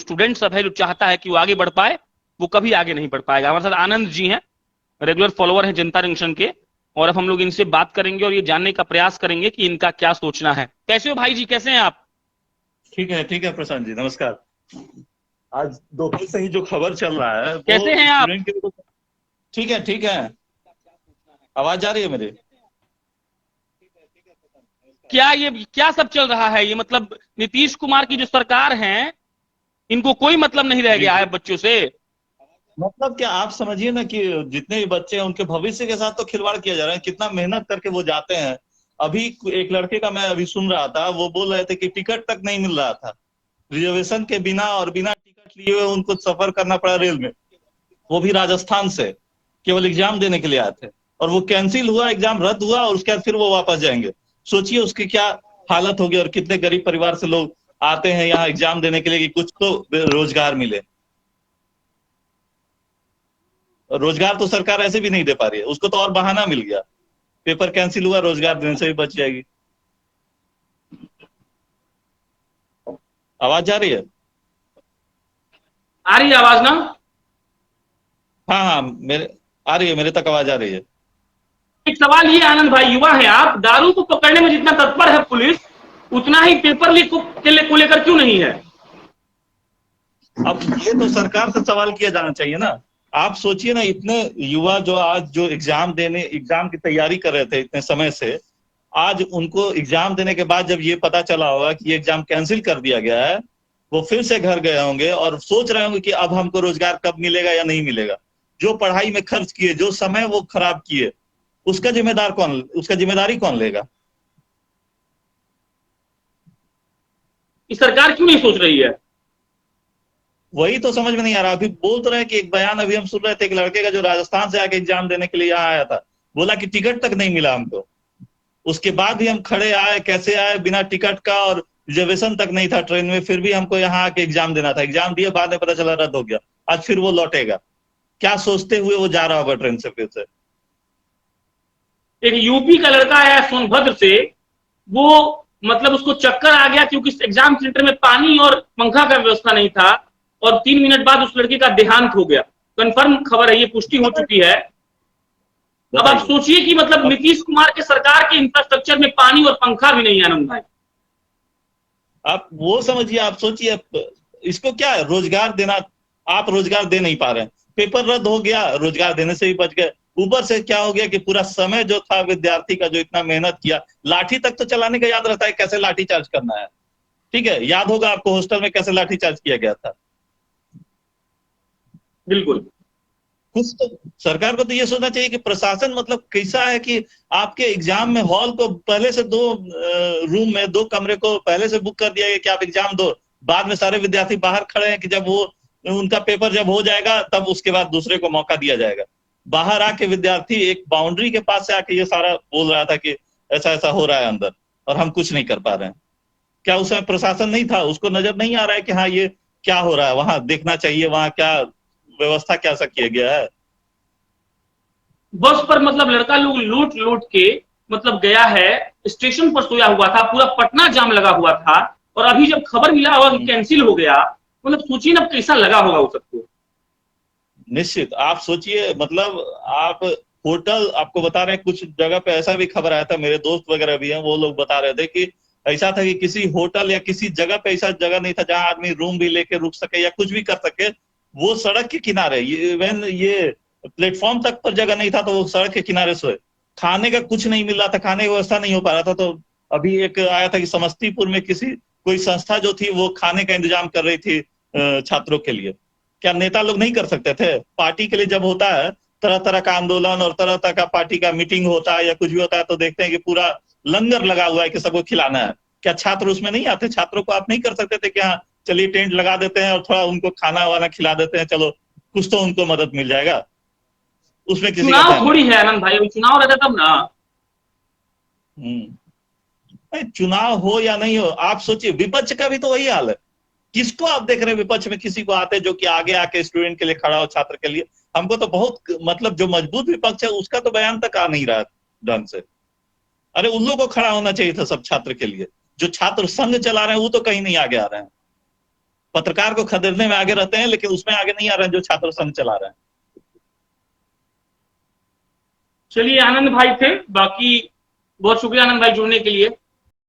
Student सब है जो चाहता है कि वो आगे बढ़ पाए, वो कभी आगे नहीं बढ़ पाएगा। हमारे साथ आनंद जी हैं, रेगुलर फॉलोअर हैं जनता जंक्शन के, और अब हम लोग इनसे बात करेंगे और ये जानने का प्रयास करेंगे कि इनका क्या सोचना है। कैसे हो भाई जी, कैसे हैं आप? ठीक है प्रशांत जी, नमस्कार। आज दोपहर से ही जो खबर चल रहा है वो कैसे हैं आप? स्टूडेंट के। ठीक है। आवाज आ रही है मेरी? क्या ये क्या सब चल रहा है? ये मतलब नीतीश कुमार की जो सरकार है, इनको कोई मतलब नहीं रह जी गया है जी। बच्चों से। मतलब क्या आप समझिए ना कि जितने भी बच्चे हैं उनके भविष्य के साथ तो खिलवाड़ किया जा रहा है। कितना मेहनत करके वो जाते हैं। अभी एक लड़के का मैं अभी सुन रहा था, वो बोल रहे थे कि टिकट तक नहीं मिल रहा था, रिजर्वेशन के बिना, और बिना टिकट लिए हुए उनको सफर करना पड़ा रेल में, वो भी राजस्थान से। केवल एग्जाम देने के लिए आए थे, और वो कैंसिल हुआ, एग्जाम रद्द हुआ, और उसके बाद फिर वो वापस जाएंगे। सोचिए उसकी क्या हालत होगी, और कितने गरीब परिवार से लोग आते हैं यहाँ एग्जाम देने के लिए कि कुछ तो रोजगार मिले। रोजगार तो सरकार ऐसे भी नहीं दे पा रही है, उसको तो और बहाना मिल गया, पेपर कैंसिल हुआ, रोजगार देने से भी बच जाएगी। आवाज जा रही है? आ रही है आवाज ना? हाँ हाँ, मेरे आ रही है, मेरे तक आवाज आ रही है। एक सवाल ये आनंद भाई, युवा है आप, दारू को पकड़ने में जितना तत्पर है पुलिस, उतना ही पेपर लीक को लेकर क्यों नहीं है? अब ये तो सरकार से सवाल किया जाना चाहिए ना। आप सोचिए ना, इतने युवा जो आज जो एग्जाम की तैयारी कर रहे थे इतने समय से, आज उनको एग्जाम देने के बाद जब ये पता चला होगा कि ये एग्जाम कैंसिल कर दिया गया है, वो फिर से घर गए होंगे और सोच रहे होंगे कि अब हमको रोजगार कब मिलेगा या नहीं मिलेगा। जो पढ़ाई में खर्च किए, जो समय वो खराब किए, उसका जिम्मेदारी कौन लेगा? ये सरकार क्यों नहीं सोच रही है? वही तो समझ में नहीं आ रहा। अभी बोल तो रहे कि एक बयान अभी हम सुन रहे थे, एक लड़के का जो राजस्थान से आके एग्जाम देने के लिए यहाँ आया था, बोला कि टिकट तक नहीं मिला हमको। उसके बाद भी हम खड़े आए, कैसे आए बिना टिकट का, और रिजर्वेशन तक नहीं था ट्रेन में, फिर भी हमको यहाँ आके एग्जाम देना था। एग्जाम दिए, बाद में पता चला रद्द हो गया। आज फिर वो लौटेगा, क्या सोचते हुए वो जा रहा होगा ट्रेन से फिर से। एक यूपी का लड़का आया सोनभद्र से, वो मतलब उसको चक्कर आ गया क्योंकि एग्जाम सेंटर में पानी और पंखा का व्यवस्था नहीं था, और 3 मिनट बाद उस लड़के का देहांत हो गया। कंफर्म खबर है, ये पुष्टि हो चुकी है। अब आप बताइए। सोचिए कि मतलब अब नीतीश कुमार के सरकार के इंफ्रास्ट्रक्चर में पानी और पंखा भी नहीं है आनंद भाई। आप वो समझिए, आप सोचिए, इसको क्या है रोजगार देना? आप रोजगार दे नहीं पा रहे हैं, पेपर रद्द हो गया, रोजगार देने से भी बच गए। ऊपर से क्या हो गया कि पूरा समय जो था विद्यार्थी का, जो इतना मेहनत किया, लाठी तक तो चलाने का याद रहता है कैसे लाठी चार्ज करना है। ठीक है, याद होगा आपको हॉस्टल में कैसे लाठी चार्ज किया गया था। बिल्कुल। कुछ तो सरकार को तो ये सोचना चाहिए कि प्रशासन मतलब कैसा है कि आपके एग्जाम में हॉल को पहले से दो रूम में, दो कमरे को पहले से बुक कर दिया गया कि आप एग्जाम दो। बाद में सारे विद्यार्थी बाहर खड़े हैं कि जब वो उनका पेपर जब हो जाएगा तब उसके बाद दूसरे को मौका दिया जाएगा। बाहर आके विद्यार्थी एक बाउंड्री के पास से आके ये सारा बोल रहा था कि ऐसा ऐसा हो रहा है अंदर, और हम कुछ नहीं कर पा रहे हैं। क्या उस समय प्रशासन नहीं था? उसको नजर नहीं आ रहा है कि हाँ ये क्या हो रहा है? वहां देखना चाहिए, वहां क्या व्यवस्था क्या सा किया गया है। बस पर मतलब लड़का लोग लूट लूट के मतलब गया है, स्टेशन पर सोया हुआ था, पूरा पटना जाम लगा हुआ था, और अभी जब खबर मिला होगा कि कैंसिल हो गया, मतलब सोचिए ना कैसा लगा होगा उस सबको। निश्चित, आप सोचिए, मतलब आप होटल, आपको बता रहे हैं कुछ जगह पे ऐसा भी खबर आया था, मेरे दोस्त वगैरह भी हैं, वो लोग बता रहे थे कि ऐसा था कि किसी होटल या किसी जगह पे ऐसा जगह नहीं था जहां आदमी रूम भी लेके रुक सके या कुछ भी कर सके। वो सड़क के किनारे, इवन ये प्लेटफॉर्म तक पर जगह नहीं था तो वो सड़क के किनारे सोए। खाने का कुछ नहीं मिल रहा था, खाने की व्यवस्था नहीं हो पा रहा था। तो अभी एक आया था कि समस्तीपुर में किसी कोई संस्था जो थी वो खाने का इंतजाम कर रही थी छात्रों के लिए। क्या नेता लोग नहीं कर सकते थे? पार्टी के लिए जब होता है तरह तरह का आंदोलन और तरह तरह का पार्टी का मीटिंग होता है या कुछ भी होता है, तो देखते हैं कि पूरा लंगर लगा हुआ है कि सबको खिलाना है। क्या छात्र उसमें नहीं आते? छात्रों को आप नहीं कर सकते थे कि हाँ चलिए टेंट लगा देते हैं और थोड़ा उनको खाना वाना खिला देते हैं, चलो कुछ तो उनको मदद मिल जाएगा। उसमें किसी का चुनाव ध्यान नहीं। थोड़ी है आनंद भाई, चुनाव रहता तब ना। चुनाव हो या नहीं हो, आप सोचिए विपक्ष का भी तो वही हाल है। किसको आप देख रहे हैं विपक्ष में? किसी को आते जो कि आगे आके स्टूडेंट के लिए खड़ा हो, छात्र के लिए। हमको तो बहुत मतलब जो मजबूत विपक्ष है उसका तो बयान तक आ नहीं रहा ढंग से। अरे उन लोगों को खड़ा होना चाहिए था सब छात्र के लिए। जो छात्र संघ चला रहे हैं वो तो कहीं नहीं आगे आ रहे हैं। पत्रकार को खदेड़ने में आगे रहते हैं, लेकिन उसमें आगे नहीं आ रहे हैं जो छात्र संघ चला रहे हैं। चलिए, आनंद भाई थे, बाकी बहुत शुक्रिया आनंद भाई जुड़ने के लिए।